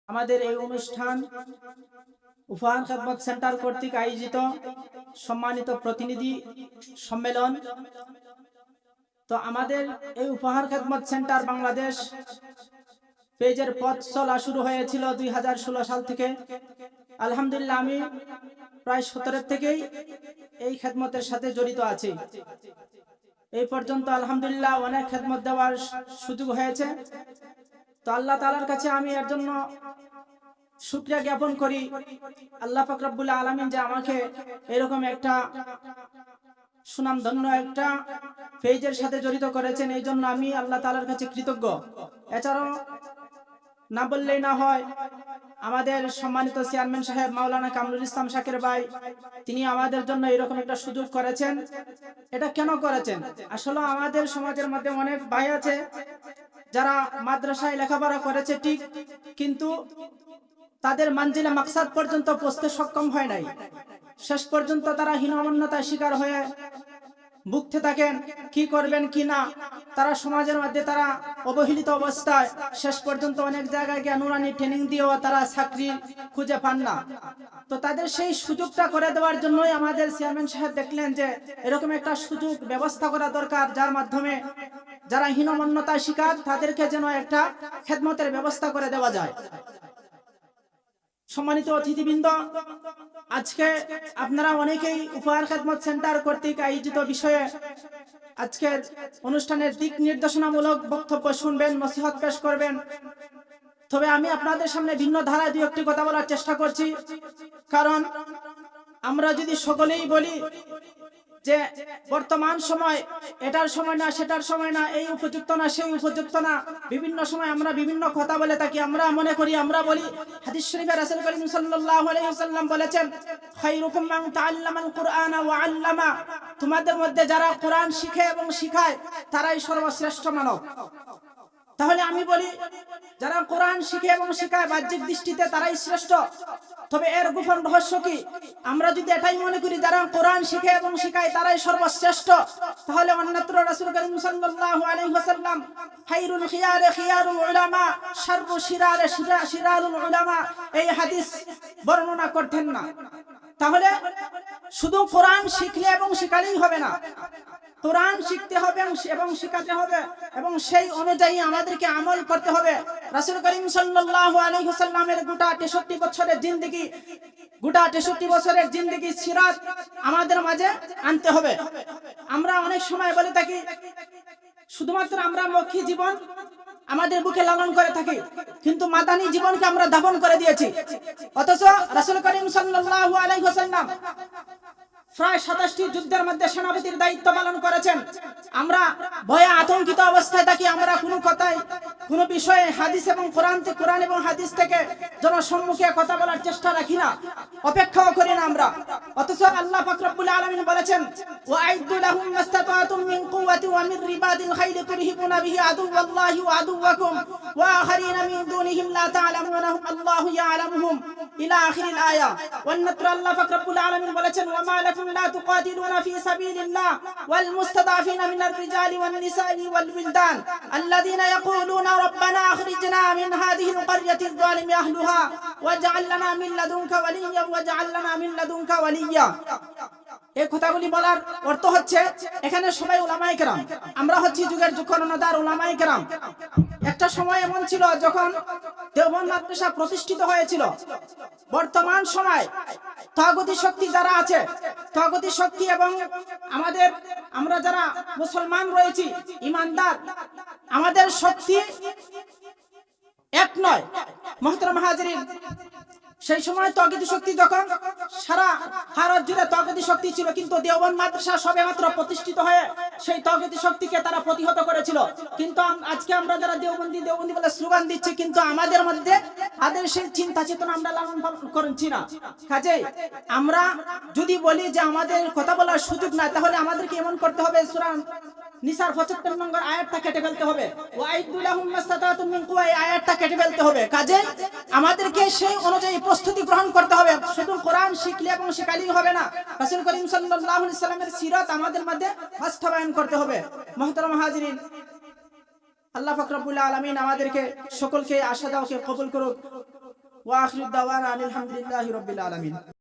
আমাদের এই অনুষ্ঠান উপহার খেদমত সেন্টার কর্তৃক আয়োজিত সম্মানিত প্রতিনিধি সম্মেলন। তো আমাদের এই উপহার খেদমত সেন্টার বাংলাদেশ পেজের পথ চলা শুরু হয়েছিল 2016 সাল থেকে। আলহামদুলিল্লাহ আমি প্রায় 17 থেকেই এই খেদমতের সাথে জড়িত আছি। এই পর্যন্ত আলহামদুলিল্লাহ অনেক খেদমত দেওয়ার সুযোগ হয়েছে। তো আল্লাহ তাআলার কাছে আমি এর জন্য শুকরিয়া জ্ঞাপন করি, আল্লাহ পাক রব্বুল আলামিন যে আমাকে এরকম একটা সুনামধন্য একটা পেজের সাথে জড়িত করেছেন, এই জন্য আমি আল্লাহ তাআলার কাছে কৃতজ্ঞ। এছাড়াও না বললেই না হয়, আমাদের সম্মানিত চেয়ারম্যান সাহেব মাওলানা কামরুল ইসলাম শাকির ভাই, তিনি আমাদের জন্য এরকম একটা সুযোগ করেছেন। এটা কেন করেছেন? আসলে আমাদের সমাজের মধ্যে অনেক ভাই আছে যারা মাদ্রাসায় লেখাপড়া করেছে ঠিক, কিন্তু তাদের মানজিলে মাকসাদ পর্যন্ত পৌঁছতে সক্ষম হয় নাই। শেষ পর্যন্ত তারা হীনমন্যতার শিকার হয়ে ভুগতে থাকেন, কি করবেন কি না। তারা সমাজের মধ্যে তারা অবহেলিত অবস্থায় শেষ পর্যন্ত অনেক জায়গায় গিয়ে নুরানি ট্রেনিং দিয়েও তারা চাকরি খুঁজে পান না। তো তাদের সেই সুযোগটা করে দেওয়ার জন্যই আমাদের চেয়ারম্যান সাহেব দেখলেন যে এরকম একটা সুযোগ ব্যবস্থা করা দরকার, যার মাধ্যমে যারা হীনমন্যতার শিকার তাদেরকে যেন একটা খেদমতের ব্যবস্থা করে দেওয়া যায়। সম্মানিত অতিথিবৃন্দ, আজকে আপনারা অনেকেই উপহার খেদমত সেন্টার কর্তৃক আয়োজিত বিষয়ে আজকের অনুষ্ঠানের দিক নির্দেশনামূলক বক্তব্য শুনবেন, নসিহত পেশ করবেন। তবে আমি আপনাদের সামনে ভিন্ন ধারায় দুই একটি কথা বলার চেষ্টা করছি। কারণ আমরা যদি সকলেই বলি যে বর্তমান সময় এটার সময় না, সেটার সময় না, এই উপযুক্ত না, সেই উপযুক্ত না, বিভিন্ন সময় আমরা বিভিন্ন কথা বলে থাকি। আমরা মনে করি, আমরা বলি, হাদিস শরীফে রাসূল করিম সাল্লাল্লাহু আলাইহি ওয়াসাল্লাম বলেছেন, খায়রুকুম মান তাআল্লামাল কুরআনা ওয়া আল্লামা, তোমাদের মধ্যে যারা কোরআন শিখে এবং শিখায় তারাই সর্বশ্রেষ্ঠ মানব। তাহলে আমি বলি, যারা কোরআন শিখে এবং শিখায় বাহ্যিক দৃষ্টিতে তারাই শ্রেষ্ঠ। তবে এর গোপন রহস্য কি? আমরা যদি এটাই মনে করি যারা কোরআন শিখে এবং শিখায় তারাই সর্বশ্রেষ্ঠ, তাহলে অন্যত্র রাসূল করিম সাল্লাল্লাহু আলাইহি ওয়াসাল্লাম খায়রুল খিয়ারে খিয়ারুল উলামা শাররু শিরারে শিরারুল উলামা এই হাদিস বর্ণনা করতেন না। তাহলে শুধু কোরআন শিখলে এবং শিখালেই হবে না, কোরআন শিখতে হবে এবং শিখাতে হবে এবং সেই অনুযায়ী আমাদেরকে আমল করতে হবে। রাসূল করিম সাল্লাল্লাহু আলাইহি ওয়াসাল্লামের গোটা 63 বছরের জিন্দেগি, গোটা 63 বছরের জিন্দেগি সিরাত আমাদের মাঝে আনতে হবে। আমরা অনেক সময় বলে থাকি শুধুমাত্র আমরা মক্কি জীবন আমাদের বুকে লালন করে থাকি, কিন্তু মাদানী জীবনকে আমরা দাফন করে দিয়েছি। অথচ রাসূল করিম সাল্লাল্লাহু আলাইহি ওয়াসাল্লাম প্রায় 27টি যুদ্ধের মধ্যে সেনাপতির দায়িত্ব পালন করেছেন। আমরা ভয়ে আতঙ্কিত অবস্থায় থাকি, আমরা কোনো কথাই কোনো বিষয়ে হাদিস এবং কোরআন এবং হাদিস থেকে জনসম্মুখে কথা বলার চেষ্টা রাখি না, অপেক্ষাও করি না আমরা। অথচ আল্লাহ পাক রব্বুল আলামিন বলেছেন, ওয়া আইদু লাহুম মাস্তাতাতুম মিন কুওয়াতি ওয়া মিন রিবাদিল খাইল তুরহিবুনা বিহি আদুওয়াল্লাহি ওয়া আদুওয়াকুম ওয়া আখারিনা মিন দুনিহিম লা তা'লামুনহুম আল্লাহু ইয়া'লামুহুম ইলা আখিরিল আয়া। অন্যত্র আল্লাহ পাক রব্বুল আলামিন বলেছেন, ওয়া মা লাকুম লা তুকাতিলুনা ফি সাবিলিল্লাহ ওয়াল মুস্তাদাফিনা মিনার রিজালি ওয়ান নিসাই ওয়াল উইলদান আল্লাযীনা ইয়াকুলুনা রব্বানা আখরিজনা মিন হাযিহিল ক্বরয়াতিয যালিমি আহলুহা ওয়াজআল লানা মিন লাদুনকা ওয়ালিয়্যা ওয়াজআল লানা মিন লাদুনকা ওয়ালিয়্যা। এই কথাগুলি বলার অর্থ হচ্ছে এখানে সবাই উলামায়ে কেরাম, আমরা হচ্ছি যুগের যুগকর্ণধার উলামায়ে কেরাম। একটা সময় এমন ছিল যখন দেওবন্দ মাদ্রাসা প্রতিষ্ঠিত হয়েছিল। বর্তমান সময় তাগুতি শক্তি যারা আছে, তাগুতি শক্তি এবং আমরা যারা মুসলমান রয়েছি, ইমানদার, আমাদের শক্তি এক নয়। মুহতারাম হাজিরিন, সেই সময় তাগুতি শক্তি যখন সারা ভারত জুড়ে তাগুতি শক্তি ছিল, কিন্তু দেওবন্দ মাদ্রাসা সবেমাত্র প্রতিষ্ঠিত হয়ে সেই তাগুতি শক্তিকে তারা প্রতিহত করেছিল। কিন্তু আজকে আমরা যারা দেওবন্দি বলে স্লোগান দিচ্ছি, কিন্তু আমাদের মধ্যে তাদের সেই চিন্তা চেতনা আমরা লালন পালন করছি না। কাজেই আমরা যদি বলি যে আমাদের কথা বলার সুযোগ নাই, তাহলে আমাদেরকে এমন করতে হবে, সূরা নিসার 75 নম্বর আয়াতটা কেটে ফেলতে হবে, ওয়া আইদু লাহুম মাস্তাতাতুম মিন কুওয়া এই আয়াতটা কেটে ফেলতে হবে। কাজেই আমাদেরকে সেই অনুযায়ী প্রস্তুতি গ্রহণ করতে হবে। শুধু কোরআন শিখলে এবং শেখালেই হবে না, রাসূল করিম সাল্লাল্লাহু আলাইহি ওয়াসাল্লামের সিরাত আমাদের মধ্যে বাস্তবায়ন করতে হবে। মুহতারাম হাজিরিন, আল্লাহ পাক রব্বুল আলামিন আমাদেরকে সকলকে আশা দাওকে কবুল করুক। ওয়া আখিরু দাওয়ানা আলহামদুলিল্লাহি রাব্বিল আলামিন।